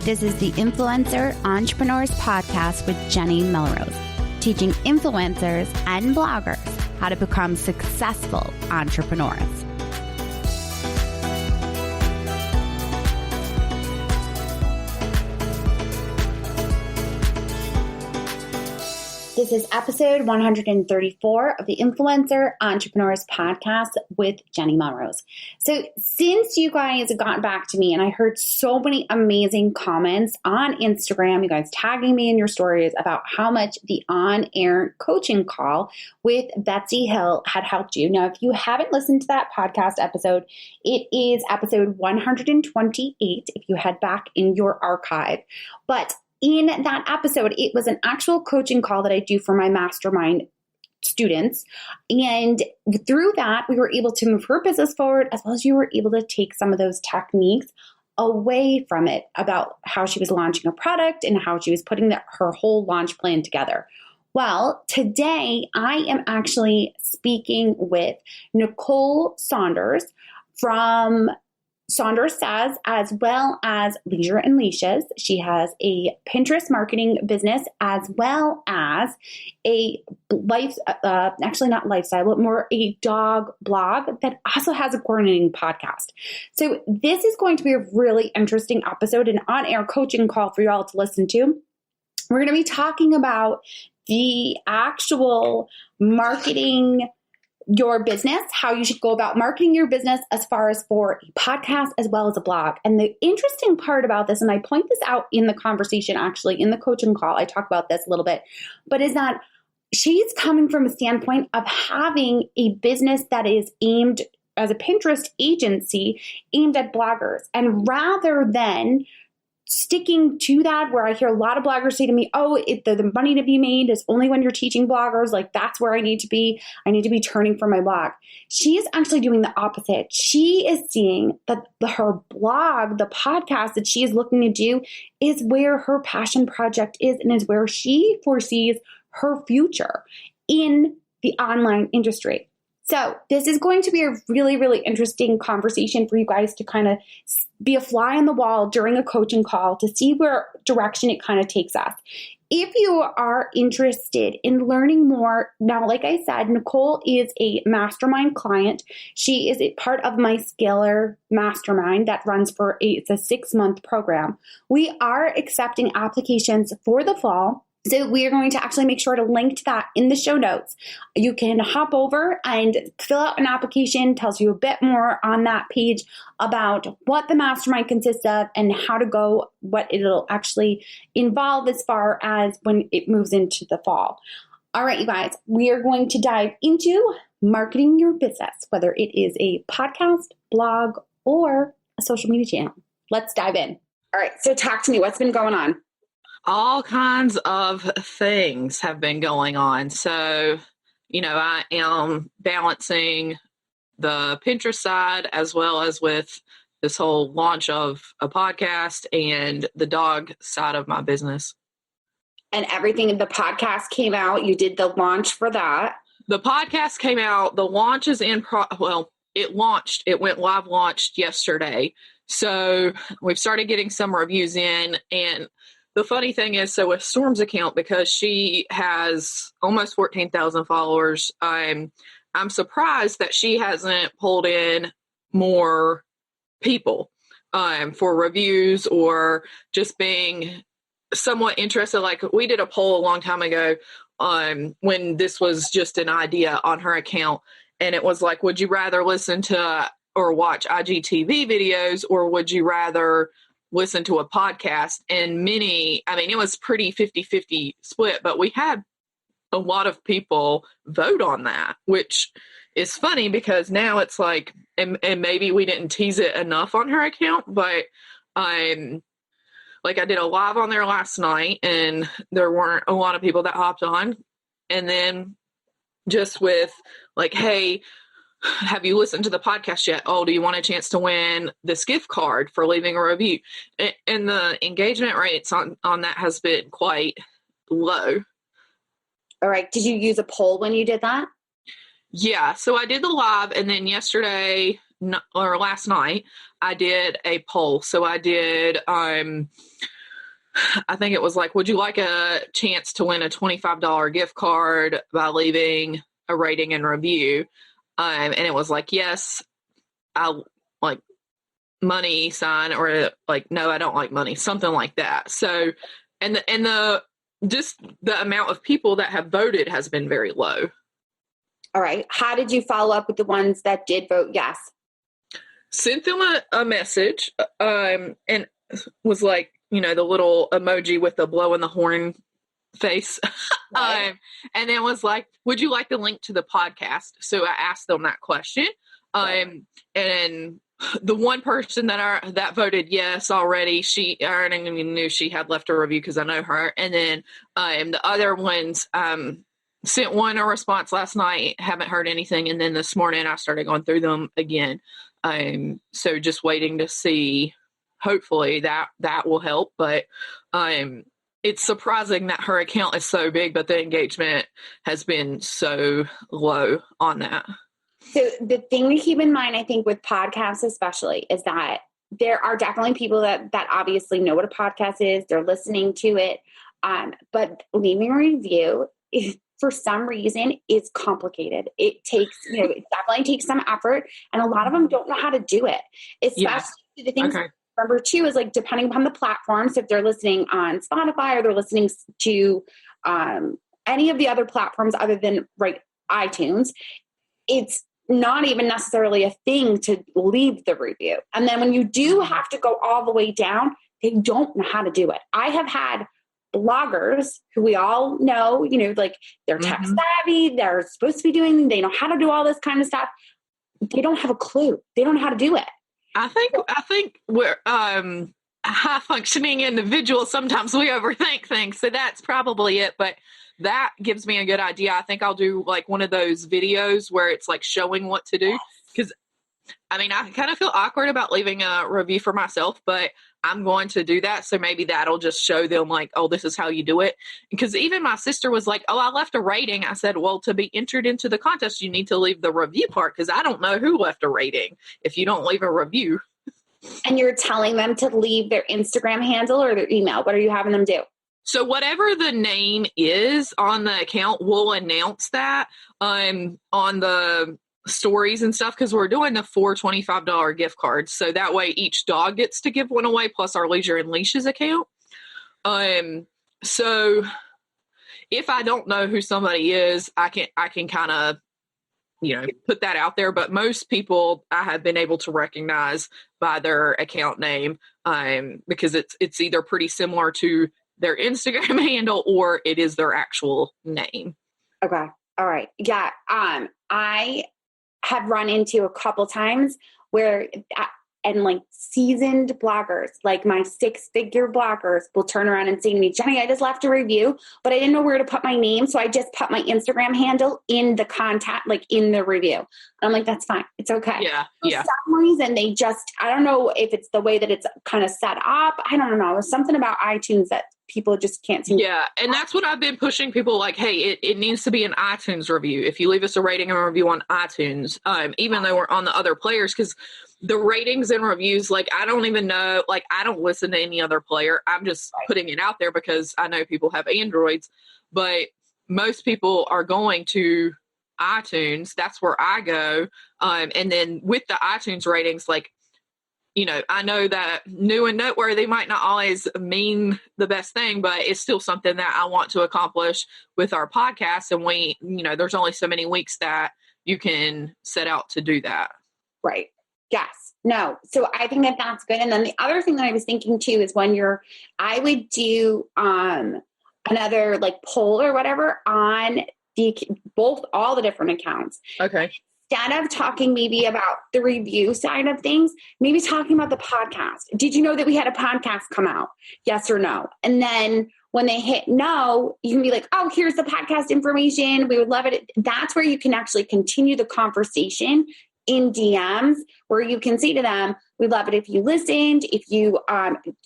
This is the Influencer Entrepreneurs Podcast with Jenny Melrose, teaching influencers and bloggers how to become successful entrepreneurs. This is episode 134 of the Influencer Entrepreneurs Podcast with Jenny Melrose. So since you guys got back to me and I heard so many amazing comments on Instagram, you guys tagging me in your stories about how much the on-air coaching call with Betsy Hill had helped you. Now, if you haven't listened to that podcast episode, it is episode 128 if you head back in your archive. But in that episode, it was an actual coaching call that I do for my mastermind students. And through that, we were able to move her business forward, as well as you were able to take some of those techniques away from it about how she was launching a product and how she was putting her whole launch plan together. Well, today I am actually speaking with Nicole Saunders from Saunders Says, as well as Leisure and Leashes. She has a Pinterest marketing business, as well as a actually not lifestyle, but more a dog blog that also has a coordinating podcast. So this is going to be a really interesting episode, an on-air coaching call for you all to listen to. We're going to be talking about the actual marketing your business, how you should go about marketing your business as far as for a podcast as well as a blog. And the interesting part about this, and I point this out in the conversation, actually in the coaching call, I talk about this a little bit, but is that she's coming from a standpoint of having a business that is aimed as a Pinterest agency aimed at bloggers. And rather than sticking to that, where I hear a lot of bloggers say to me, the money to be made is only when you're teaching bloggers, like that's where I need to be. I need to be turning from my blog. She is actually doing the opposite. She is seeing that her blog, the podcast that she is looking to do, is where her passion project is and is where she foresees her future in the online industry. So this is going to be a really, really interesting conversation for you guys to kind of be a fly on the wall during a coaching call to see where direction it kind of takes us. If you are interested in learning more, now, like I said, Nicole is a mastermind client. She is a part of my Scalar mastermind that runs it's a 6-month program. We are accepting applications for the fall. So we are going to actually make sure to link to that in the show notes. You can hop over and fill out an application, tells you a bit more on that page about what the mastermind consists of and how to go, what it'll actually involve as far as when it moves into the fall. All right, you guys, we are going to dive into marketing your business, whether it is a podcast, blog, or a social media channel. Let's dive in. All right, so talk to me. What's been going on? All kinds of things have been going on. So, I am balancing the Pinterest side as well as with this whole launch of a podcast and the dog side of my business. And everything, the podcast came out. You did the launch for that. The podcast came out. The launch is it launched. It went live launched yesterday. So we've started getting some reviews in. And the funny thing is, so with Storm's account, because she has almost 14,000 followers, I'm surprised that she hasn't pulled in more people for reviews or just being somewhat interested. Like we did a poll a long time ago when this was just an idea on her account. And it was like, would you rather listen to or watch IGTV videos, or would you rather listen to a podcast? And it was pretty 50-50 split, but we had a lot of people vote on that, which is funny because now it's like, and maybe we didn't tease it enough on her account, but I did a live on there last night and there weren't a lot of people that hopped on. And then just with like, hey, have you listened to the podcast yet? Oh, do you want a chance to win this gift card for leaving a review? And the engagement rates on that has been quite low. All right. Did you use a poll when you did that? Yeah. So I did the live, and then yesterday or last night, I did a poll. So I did, I think it was like, would you like a chance to win a $25 gift card by leaving a rating and review? And it was like, yes, I like money sign, or like, no, I don't like money, something like that. So, and the just the amount of people that have voted has been very low. All right. How did you follow up with the ones that did vote yes? Sent them a message, and was like, the little emoji with the blowing the horn face. Right. And then was like, would you like the link to the podcast? So I asked them that question. Right. And the one person that voted yes already, I didn't even knew she had left a review because I know her. And then the other ones sent one a response last night, haven't heard anything. And then this morning I started going through them again. So just waiting to see, hopefully that will help. But it's surprising that her account is so big, but the engagement has been so low on that. So the thing to keep in mind, I think, with podcasts especially, is that there are definitely people that obviously know what a podcast is. They're listening to it. But leaving a review, for some reason, is complicated. It takes, it definitely takes some effort. And a lot of them don't know how to do it. Especially the things. Okay. Number two is like, depending upon the platforms, if they're listening on Spotify or they're listening to any of the other platforms other than iTunes, it's not even necessarily a thing to leave the review. And then when you do have to go all the way down, they don't know how to do it. I have had bloggers who we all know, like they're tech savvy, they're supposed to be they know how to do all this kind of stuff. They don't have a clue. They don't know how to do it. I think we're high functioning individuals. Sometimes we overthink things. So that's probably it. But that gives me a good idea. I think I'll do like one of those videos where it's like showing what to do. Because I kind of feel awkward about leaving a review for myself, but I'm going to do that. So maybe that'll just show them like, oh, this is how you do it. Because even my sister was like, oh, I left a rating. I said, well, to be entered into the contest, you need to leave the review part, because I don't know who left a rating if you don't leave a review. And you're telling them to leave their Instagram handle or their email. What are you having them do? So whatever the name is on the account, we'll announce that on the stories and stuff, because we're doing the 4 $25 gift cards. So that way each dog gets to give one away, plus our Leisure and Leashes account. So if I don't know who somebody is, I can kind of, put that out there. But most people I have been able to recognize by their account name, because it's either pretty similar to their Instagram handle or it is their actual name. Okay. All right. Yeah. I have run into a couple times where, and like seasoned bloggers, like my 6-figure bloggers, will turn around and say to me, Jenny, I just left a review, but I didn't know where to put my name. So I just put my Instagram handle in the contact, like in the review. And I'm like, that's fine. It's okay. Yeah. For some reason, they just, I don't know if it's the way that it's kind of set up. I don't know. There's something about iTunes that people just can't seem. Yeah. And that's what I've been pushing people, like, hey, it needs to be an iTunes review. If you leave us a rating and a review on iTunes, even though we're on the other players, because the ratings and reviews, like, I don't even know, like, I don't listen to any other player. I'm just putting it out there because I know people have Androids, but most people are going to iTunes. That's where I go. And then with the iTunes ratings, like, I know that new and noteworthy might not always mean the best thing, but it's still something that I want to accomplish with our podcast. And we, there's only so many weeks that you can set out to do that. Right. Yes. No. So I think that that's good. And then the other thing that I was thinking too is I would do another like poll or whatever on all the different accounts. Okay. Instead of talking maybe about the review side of things, maybe talking about the podcast. Did you know that we had a podcast come out? Yes or no? And then when they hit no, you can be like, oh, here's the podcast information. We would love it. That's where you can actually continue the conversation in DMs, where you can say to them, we'd love it if you listened. If you,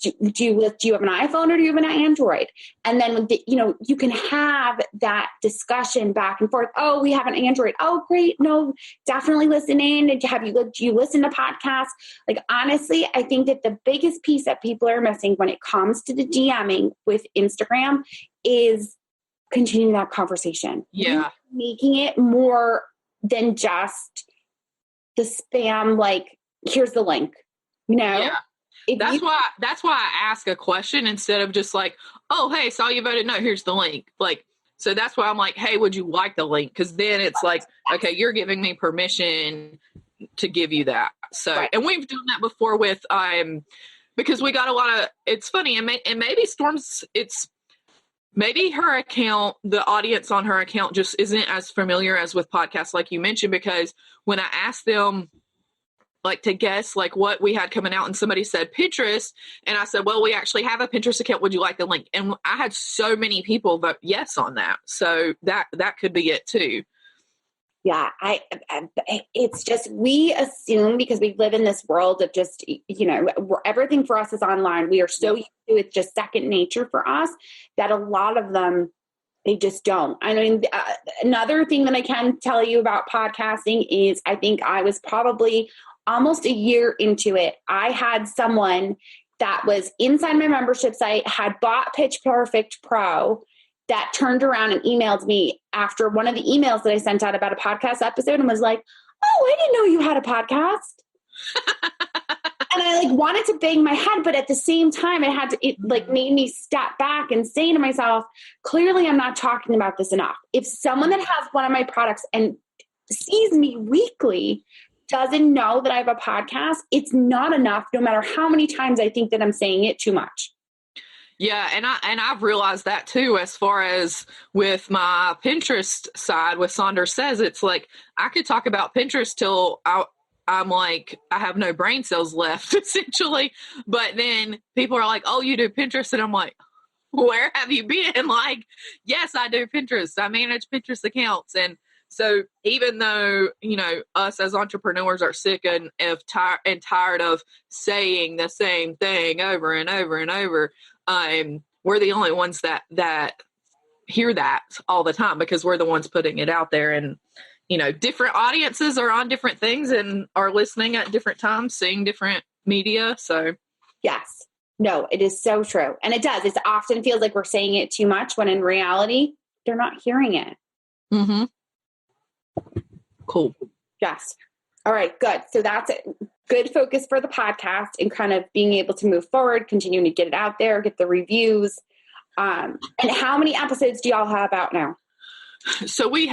do you have an iPhone or do you have an Android? And then, you can have that discussion back and forth. Oh, we have an Android. Oh, great. No, definitely listen in. Do you listen to podcasts? Like, honestly, I think that the biggest piece that people are missing when it comes to the DMing with Instagram is continuing that conversation. Yeah. Making it more than just the spam, like, here's the link, Yeah. That's why I ask a question instead of just like, oh, hey, saw you voted no, here's the link. Like, so that's why I'm like, hey, would you like the link? Because then it's like, okay, you're giving me permission to give you that. So, and we've done that before with, because we got a lot of, it's funny, and maybe Storm's, maybe her account, the audience on her account just isn't as familiar as with podcasts, like you mentioned, because when I asked them, like, to guess, like, what we had coming out, and somebody said Pinterest, and I said, well, we actually have a Pinterest account. Would you like the link? And I had so many people vote yes on that. So that could be it too. Yeah, it's just, we assume because we live in this world of just, everything for us is online. We are so used to it's just second nature for us that a lot of them, they just don't. I mean, another thing that I can tell you about podcasting is I think I was probably almost a year into it. I had someone that was inside my membership site, had bought Pitch Perfect Pro, that turned around and emailed me after one of the emails that I sent out about a podcast episode and was like, oh, I didn't know you had a podcast. And I wanted to bang my head, but at the same time, it made me step back and say to myself, clearly I'm not talking about this enough. If someone that has one of my products and sees me weekly doesn't know that I have a podcast, it's not enough, no matter how many times I think that I'm saying it too much. Yeah, and I've realized that too, as far as with my Pinterest side with Saunders Says. It's like I could talk about Pinterest till I'm like, I have no brain cells left, essentially. But then people are like, oh, you do Pinterest? And I'm like, where have you been? Like, yes, I do Pinterest. I manage Pinterest accounts. And so even though, us as entrepreneurs are sick and tired of saying the same thing over and over and over, we're the only ones that hear that all the time, because we're the ones putting it out there. And, different audiences are on different things and are listening at different times, seeing different media. So yes, no, it is so true. And it does. It often feels like we're saying it too much when in reality, they're not hearing it. Mm-hmm. Cool. Yes. All right, good. So that's it. Good focus for the podcast and kind of being able to move forward, continuing to get it out there, get the reviews. And how many episodes do y'all have out now? So we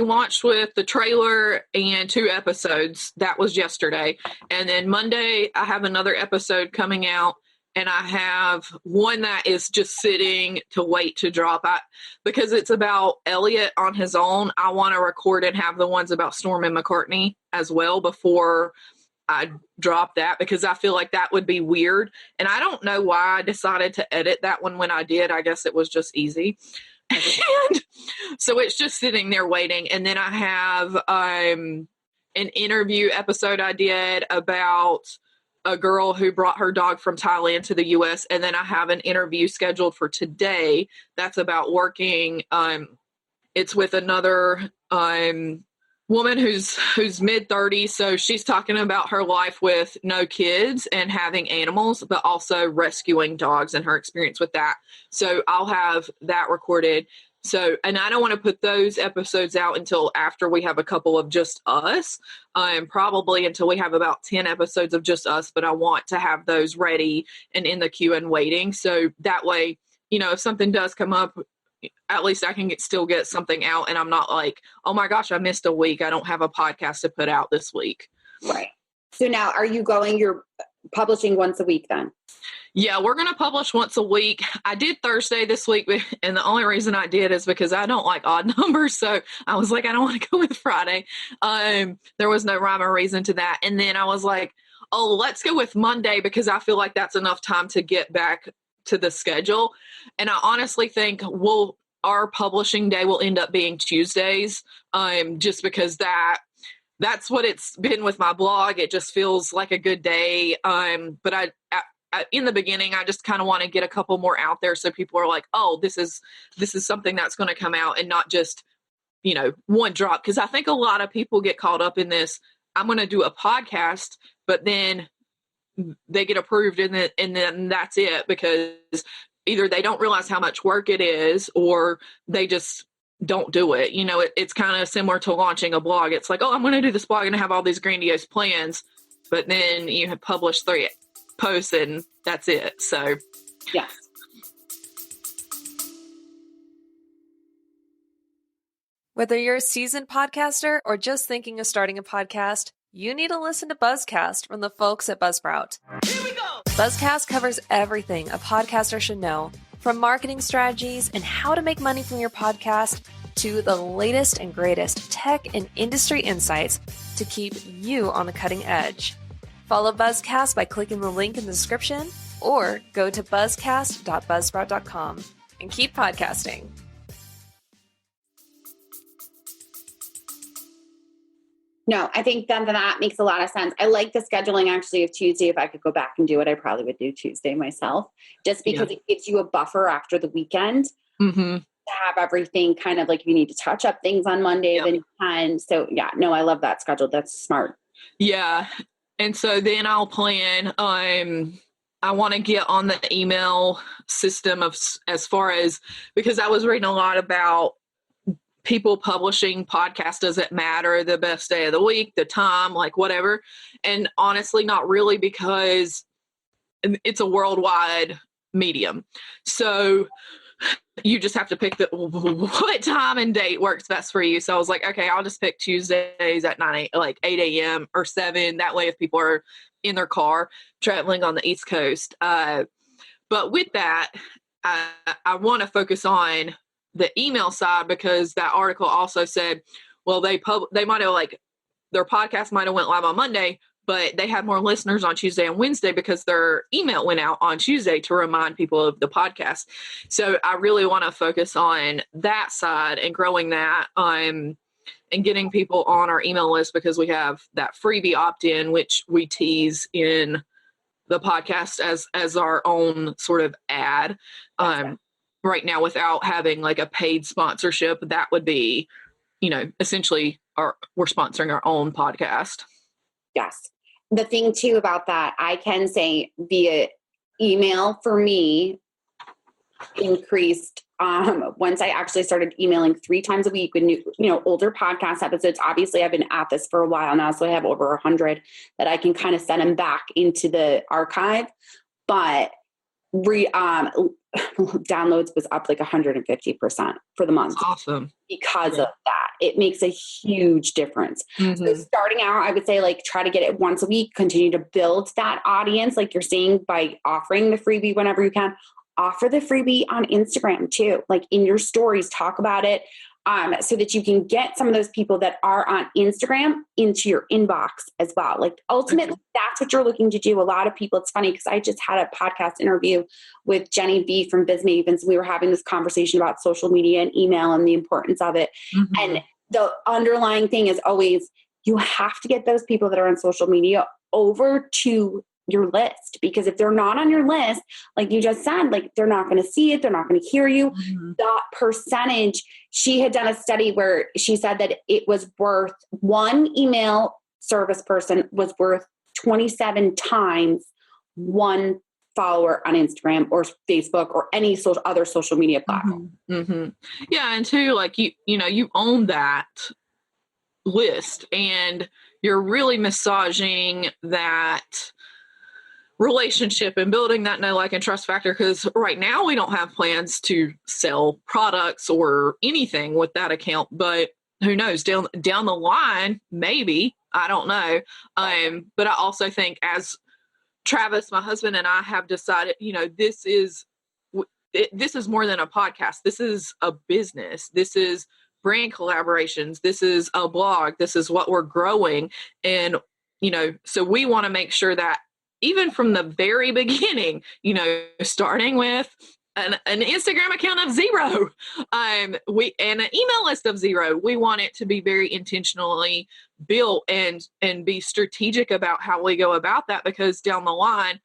launched with the trailer and 2 episodes. That was yesterday. And then Monday, I have another episode coming out. And I have one that is just sitting to wait to drop. Because it's about Elliot on his own, I want to record and have the ones about Storm and McCartney as well before I drop that, because I feel like that would be weird. And I don't know why I decided to edit that one when I did. I guess it was just easy. And so it's just sitting there waiting. And then I have an interview episode I did about a girl who brought her dog from Thailand to the U.S. And then I have an interview scheduled for today that's about working. It's with another woman who's mid-30s. So she's talking about her life with no kids and having animals, but also rescuing dogs and her experience with that. So I'll have that recorded. So, and I don't want to put those episodes out until after we have a couple of just us, probably until we have about 10 episodes of just us, but I want to have those ready and in the queue and waiting. So that way, if something does come up, at least I can still get something out, and I'm not like, oh my gosh, I missed a week. I don't have a podcast to put out this week. Right. So now you're publishing once a week then? Yeah, we're going to publish once a week. I did Thursday this week, and the only reason I did is because I don't like odd numbers. So I was like, I don't want to go with Friday. There was no rhyme or reason to that. And then I was like, oh, let's go with Monday, because I feel like that's enough time to get back to the schedule. And I honestly think our publishing day will end up being Tuesdays, just because that's what it's been with my blog. It just feels like a good day. But I in the beginning, I just kind of want to get a couple more out there so people are like, oh, this is something that's going to come out, and not just, one drop. Because I think a lot of people get caught up in this. I'm going to do a podcast, but then they get approved and then that's it, because either they don't realize how much work it is, or they just don't do it. It's kind of similar to launching a blog. It's like, oh, I'm going to do this blog and have all these grandiose plans, but then you have published 3 posts and that's it. So yes. Whether you're a seasoned podcaster or just thinking of starting a podcast, you need to listen to Buzzcast from the folks at Buzzsprout. here we go. Buzzcast covers everything a podcaster should know, from marketing strategies and how to make money from your podcast to the latest and greatest tech and industry insights to keep you on the cutting edge. Follow Buzzcast by clicking the link in the description or go to buzzcast.buzzsprout.com and keep podcasting. No, I think that makes a lot of sense. I like the scheduling actually of Tuesday. If I could go back and do it, I probably would do Tuesday myself, just because it gives you a buffer after the weekend to have everything kind of like, if you need to touch up things on Monday, then you can. So yeah, no, I love that schedule. That's smart. Yeah. And so then I'll plan, I want to get on the email system as far as, because I was reading a lot about people publishing podcasts doesn't matter, the best day of the week, the time, like whatever. And honestly, not really, because it's a worldwide medium. So you just have to pick what time and date works best for you. So I was like, okay, I'll just pick Tuesdays at 8 a.m. or 7. That way, if people are in their car traveling on the East Coast. But with that, I want to focus on the email side, because that article also said, well, they might have, their podcast might have went live on Monday, but they had more listeners on Tuesday and Wednesday because their email went out on Tuesday to remind people of the podcast. So I really want to focus on that side and growing that, and getting people on our email list, because we have that freebie opt-in, which we tease in the podcast as our own sort of ad. Right now, without having like a paid sponsorship, that would be, essentially we're sponsoring our own podcast. Yes. The thing too about that, I can say via email for me increased once I actually started emailing 3 times a week with new, older podcast episodes. Obviously, I've been at this for a while now, so I have over 100 that I can kind of send them back into the archive. But downloads was up like 150% for the month. Awesome. Because of that. It makes a huge difference. So starting out, I would say try to get it once a week, continue to build that audience, like you're saying, by offering the freebie whenever you can. Offer the freebie on Instagram too, like in your stories, talk about it. So that you can get some of those people that are on Instagram into your inbox as well. Like ultimately, that's what you're looking to do. A lot of people, it's funny because I just had a podcast interview with Jenny B from Biz Mavens. We were having this conversation about social media and email and the importance of it. And the underlying thing is always, you have to get those people that are on social media over to your list, because if they're not on your list, like you just said, they're not going to see it. They're not going to hear you. That percentage, she had done a study where she said that it was worth, one email service person was worth 27 times one follower on Instagram or Facebook or any other social media platform. Yeah. And two, you own that list, and you're really massaging that relationship and building that know, like, and trust factor. Because right now we don't have plans to sell products or anything with that account, but who knows, down the line, maybe, I don't know. But I also think, as Travis, my husband, and I have decided, this is more than a podcast. This is a business. This is brand collaborations. This is a blog. This is what we're growing. And, so we want to make sure that even from the very beginning, starting with an Instagram account of 0, and an email list of 0. We want it to be very intentionally built and be strategic about how we go about that, because down the line,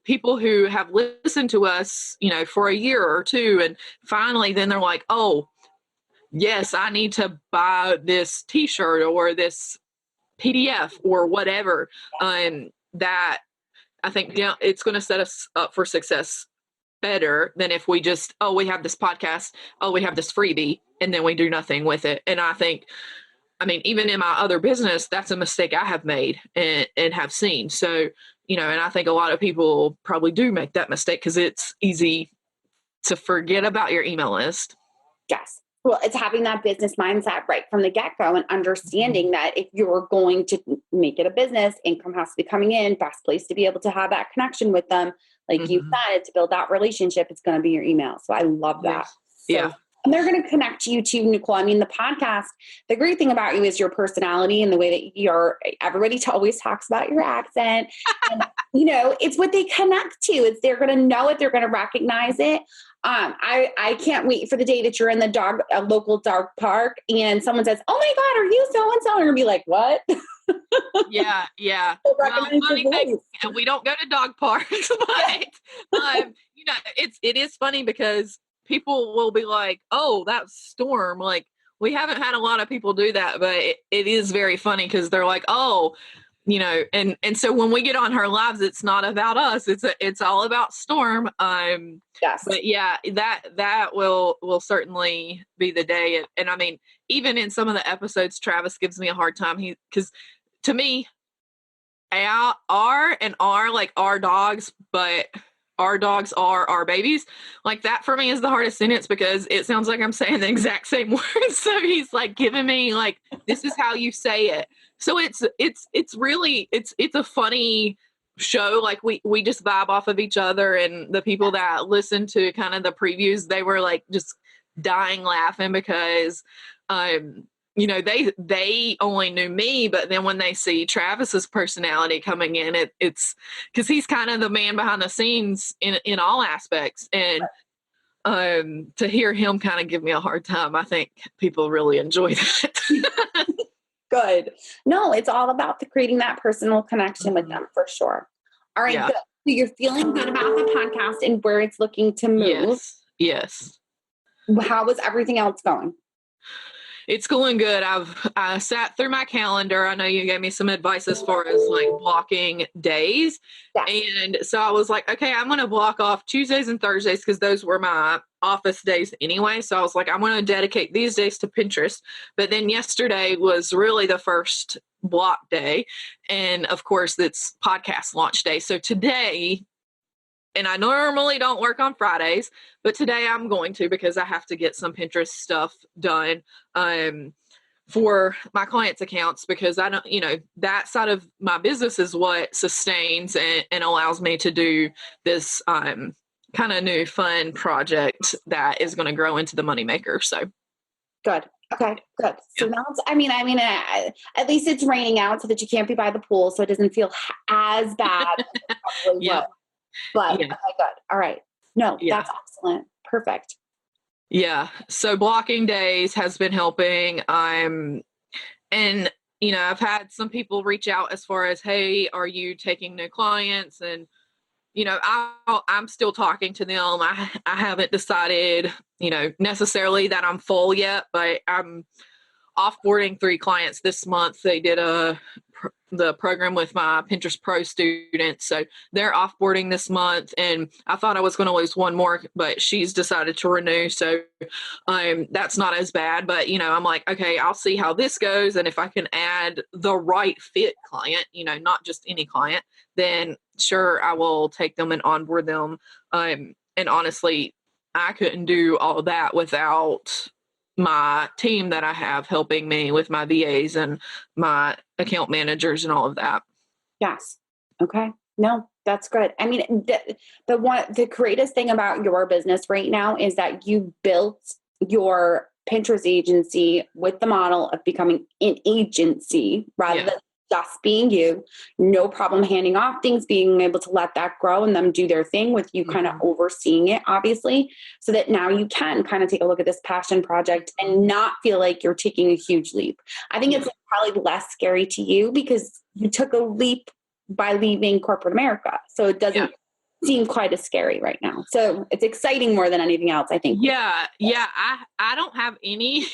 people who have listened to us, for a year or two, and finally then they're like, oh, yes, I need to buy this t-shirt or this PDF or whatever. That I think it's going to set us up for success better than if we just, we have this podcast, we have this freebie, and then we do nothing with it. And I think, even in my other business, that's a mistake I have made and have seen. So, and I think a lot of people probably do make that mistake because it's easy to forget about your email list. Yes. Well, it's having that business mindset right from the get-go and understanding that if you're going to make it a business, income has to be coming in, best place to be able to have that connection with them. Like you said, to build that relationship, it's going to be your email. So I love that. Yeah. And they're going to connect you to Nicole. The podcast, the great thing about you is your personality and the way that everybody always talks about your accent. And, it's what they connect to. They're going to know it. They're going to recognize it. I can't wait for the day that you're in a local dog park and someone says, oh my God, are you so-and-so? And you're going to be like, what? Yeah. Well, funny thing, we don't go to dog parks, but, it is funny because people will be like, oh, that's Storm. Like, we haven't had a lot of people do that, but it is very funny because they're like, oh, and so when we get on her lives, it's not about us. It's all about Storm. Yes. But yeah, that will certainly be the day. And even in some of the episodes, Travis gives me a hard time. Because to me, R like our dogs, but our dogs are our babies. Like that for me is the hardest sentence because it sounds like I'm saying the exact same words. So he's like giving me like, this is how you say it. So it's really, it's a funny show. Like we just vibe off of each other, and the people that listen to kind of the previews, they were like just dying laughing because, they only knew me, but then when they see Travis's personality coming in, it's because he's kind of the man behind the scenes in all aspects. And to hear him kind of give me a hard time, I think people really enjoy that. Good. No, it's all about creating that personal connection with them for sure. All right. Yeah. Good. So you're feeling good about the podcast and where it's looking to move. Yes. How was everything else going? It's going good. I sat through my calendar. I know you gave me some advice as far as like blocking days. Yes. And so I was like, okay, I'm going to block off Tuesdays and Thursdays because those were my office days anyway. So I was like, I'm going to dedicate these days to Pinterest. But then yesterday was really the first block day. And of course, it's podcast launch day. So today, and I normally don't work on Fridays, but today I'm going to because I have to get some Pinterest stuff done for my clients' accounts because I don't, that side of my business is what sustains and allows me to do this kind of new fun project that is going to grow into the moneymaker. So good. Okay, good. So now at least it's raining out so that you can't be by the pool, so it doesn't feel as bad as it probably would. But okay, good. All right. No, that's excellent. Perfect. Yeah. So blocking days has been helping. And I've had some people reach out as far as, hey, are you taking new clients? And, I'm still talking to them. I haven't decided, necessarily that I'm full yet, but I'm offboarding 3 clients this month. They did the program with my Pinterest Pro students. So they're offboarding this month, and I thought I was going to lose one more, but she's decided to renew. So that's not as bad, but I'm like, okay, I'll see how this goes. And if I can add the right fit client, not just any client, then sure, I will take them and onboard them. And honestly, I couldn't do all of that without my team that I have helping me with my VAs and my account managers and all of that. Yes. Okay. No, that's good. The greatest thing about your business right now is that you built your Pinterest agency with the model of becoming an agency rather than just being you, no problem handing off things, being able to let that grow and them do their thing with you kind of overseeing it, obviously, so that now you can kind of take a look at this passion project and not feel like you're taking a huge leap. I think it's probably less scary to you because you took a leap by leaving corporate America. So it doesn't seem quite as scary right now. So it's exciting more than anything else, I think. Yeah. I don't have any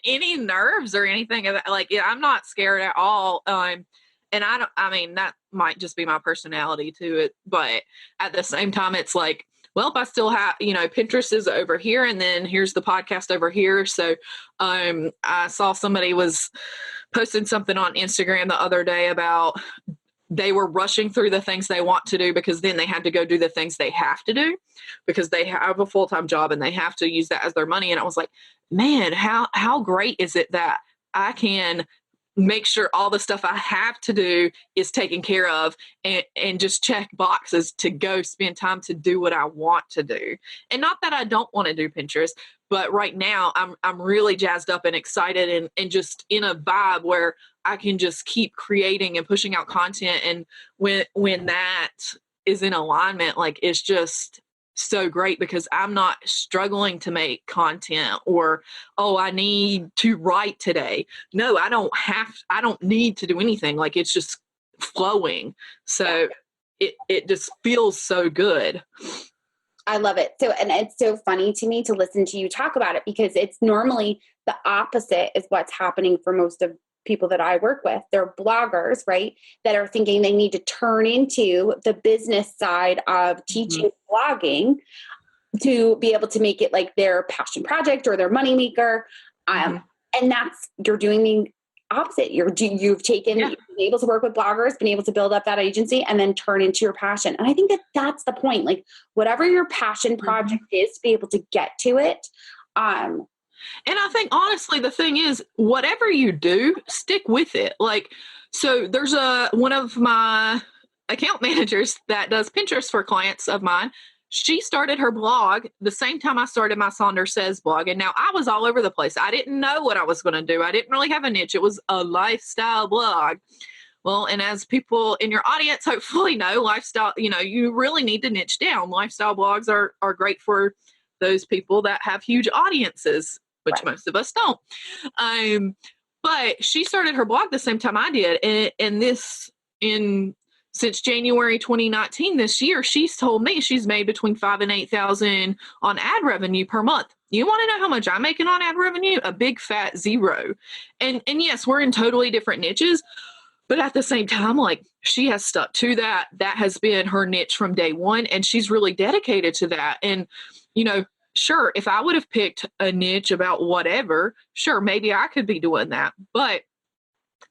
any nerves or anything of that. Like, I'm not scared at all. And I mean, that might just be my personality to it, but at the same time, it's like, well, if I still have, Pinterest is over here and then here's the podcast over here. So, I saw somebody was posting something on Instagram the other day about they were rushing through the things they want to do because then they had to go do the things they have to do because they have a full-time job and they have to use that as their money. And I was like, man, how great is it that I can make sure all the stuff I have to do is taken care of and just check boxes to go spend time to do what I want to do. And not that I don't want to do Pinterest, but right now I'm really jazzed up and excited and just in a vibe where I can just keep creating and pushing out content. And when that is in alignment, like, it's just so great because I'm not struggling to make content or, oh, I need to write today. No, I don't need to do anything. Like, it's just flowing. So it just feels so good. I love it. So, and it's so funny to me to listen to you talk about it because it's normally the opposite is what's happening for most of people that I work with. They're bloggers, right? That are thinking they need to turn into the business side of teaching blogging to be able to make it like their passion project or their moneymaker. And you're doing the opposite. You've you've been able to work with bloggers, been able to build up that agency and then turn into your passion. And I think that that's the point. Like, whatever your passion project is, to be able to get to it. And I think, honestly, the thing is, whatever you do, stick with it. Like, so there's one of my account managers that does Pinterest for clients of mine. She started her blog the same time I started my Saunders Says blog. And now I was all over the place. I didn't know what I was going to do. I didn't really have a niche. It was a lifestyle blog. Well, and as people in your audience hopefully know, lifestyle, you really need to niche down. Lifestyle blogs are great for those people that have huge audiences, which most of us don't. But she started her blog the same time I did. And since January 2019, this year, she's told me she's made between $5,000 and $8,000 on ad revenue per month. You want to know how much I'm making on ad revenue? A big fat zero. And yes, we're in totally different niches, but at the same time, like, she has stuck to that. That has been her niche from day one, and she's really dedicated to that. And, sure, if I would have picked a niche about whatever, sure, maybe I could be doing that. But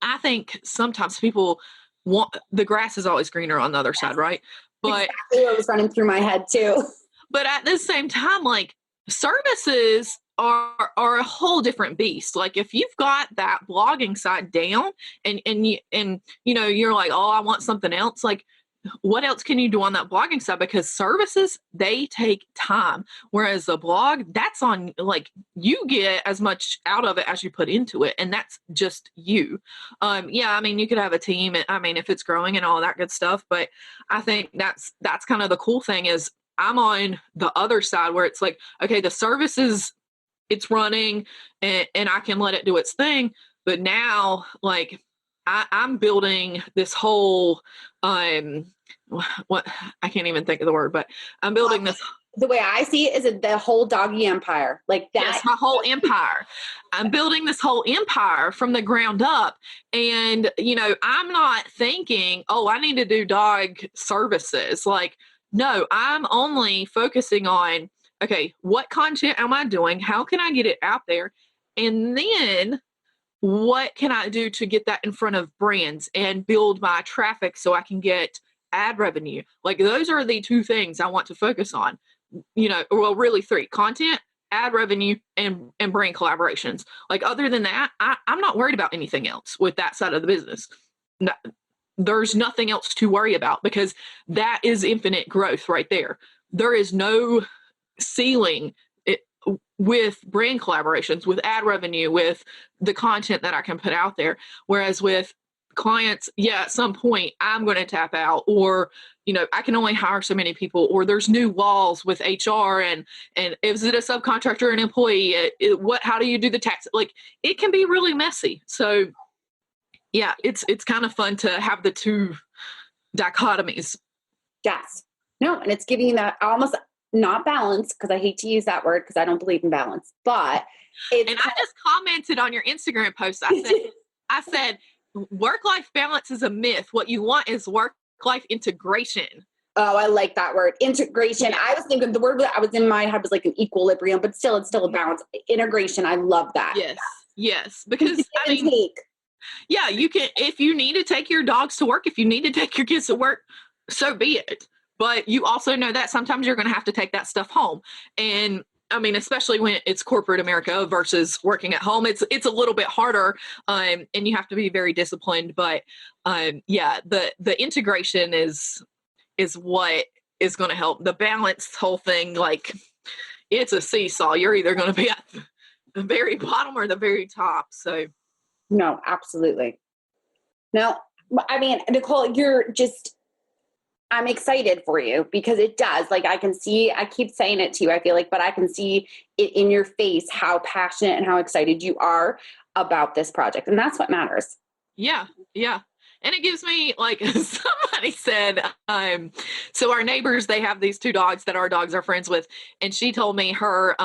I think sometimes people want, the grass is always greener on the other side, right? But exactly what was running through my head too. But at the same time, like, services are a whole different beast. Like, if you've got that blogging side down and you're like, oh, I want something else, like, what else can you do on that blogging side? Because services, they take time. Whereas a blog, that's on, like, you get as much out of it as you put into it. And that's just you. You could have a team, if it's growing and all that good stuff. But I think that's kind of the cool thing is I'm on the other side where it's like, okay, the services, it's running and I can let it do its thing. But now, like, I'm building this whole, what I can't even think of the word, but I'm building this. The way I see it is the whole doggy empire, like that. Yes, my whole empire. I'm building this whole empire from the ground up. And, I'm not thinking, oh, I need to do dog services. Like, no, I'm only focusing on, okay, what content am I doing? How can I get it out there? And then what can I do to get that in front of brands and build my traffic so I can get ad revenue? Like, those are the two things I want to focus on, really three: content, ad revenue, and brand collaborations. Like, other than that, I'm not worried about anything else with that side of the business. No, there's nothing else to worry about because that is infinite growth right there. There is no ceiling with brand collaborations, with ad revenue, with the content that I can put out there. Whereas with clients, yeah, at some point I'm going to tap out, or, I can only hire so many people, or there's new laws with HR and is it a subcontractor or an employee? How do you do the tax? Like, it can be really messy. So yeah, it's kind of fun to have the two dichotomies. Yes. No, and it's giving you that almost not balance, because I hate to use that word because I don't believe in balance, but I just commented on your Instagram post. I said, work-life balance is a myth. What you want is work-life integration. Oh, I like that word, integration. Yeah. I was thinking the word that I was in my head was like an equilibrium, but still, it's still a balance. Integration. I love that. Yes. Because yeah, you can, if you need to take your dogs to work, if you need to take your kids to work, so be it. But you also know that sometimes you're going to have to take that stuff home. And I mean, especially when it's corporate America versus working at home, it's a little bit harder, and you have to be very disciplined. But yeah, the integration is what is going to help. The balance whole thing, like, it's a seesaw. You're either going to be at the very bottom or the very top. So no, absolutely. No, I mean, Nicole, I'm excited for you, because it does. Like, I keep saying it to you, I feel like, but I can see it in your face, how passionate and how excited you are about this project. And that's what matters. Yeah. And it gives me, like, somebody said, so our neighbors, they have these two dogs that our dogs are friends with. And she told me her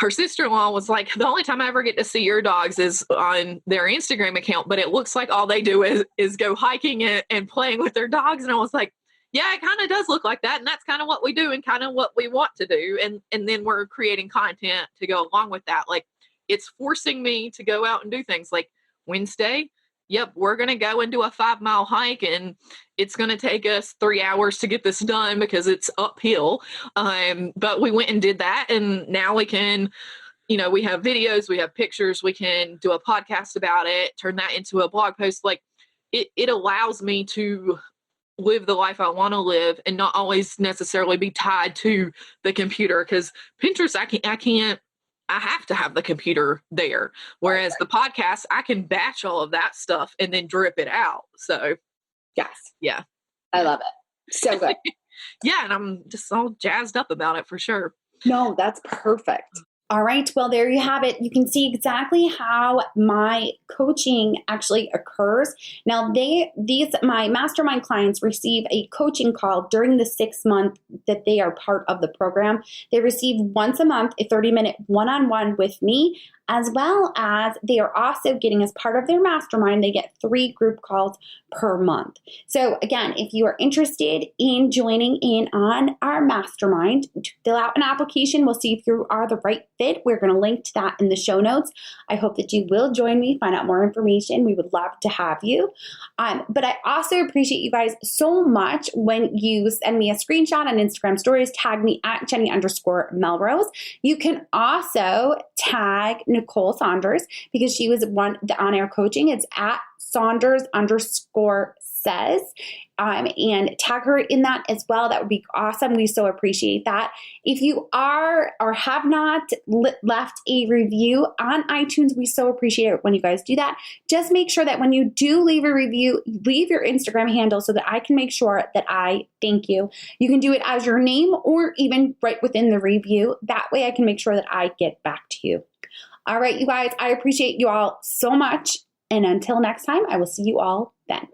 sister-in-law was like, the only time I ever get to see your dogs is on their Instagram account, but it looks like all they do is go hiking and playing with their dogs. And I was like, yeah, it kind of does look like that. And that's kind of what we do and kind of what we want to do. And then we're creating content to go along with that. Like, it's forcing me to go out and do things like Wednesday. Yep, we're going to go and do a 5-mile hike, and it's going to take us 3 hours to get this done because it's uphill. But we went and did that, and now we can, we have videos, we have pictures, we can do a podcast about it, turn that into a blog post. Like, it allows me to live the life I want to live and not always necessarily be tied to the computer, because Pinterest, I have to have the computer there. Whereas the podcast, I can batch all of that stuff and then drip it out. So yes. Yeah. I love it. So good. Yeah. And I'm just all jazzed up about it for sure. No, that's perfect. All right. Well, there you have it. You can see exactly how my coaching actually occurs. Now, my mastermind clients receive a coaching call during the 6 month that they are part of the program. They receive once a month a 30-minute one-on-one with me, as well as they are also getting, as part of their mastermind, they get 3 group calls per month. So again, if you are interested in joining in on our mastermind, fill out an application. We'll see if you are the right fit. We're going to link to that in the show notes. I hope that you will join me, find out more information. We would love to have you. But I also appreciate you guys so much when you send me a screenshot on Instagram stories, tag me at Jenny_Melrose. You can also tag Nicole Saunders, because she was the on-air coaching. It's at Saunders_says, and tag her in that as well. That would be awesome. We so appreciate that. If you are or have not left a review on iTunes, we so appreciate it when you guys do that. Just make sure that when you do leave a review, leave your Instagram handle so that I can make sure that I thank you. You can do it as your name or even right within the review. That way I can make sure that I get back to you. All right, you guys, I appreciate you all so much. And until next time, I will see you all then.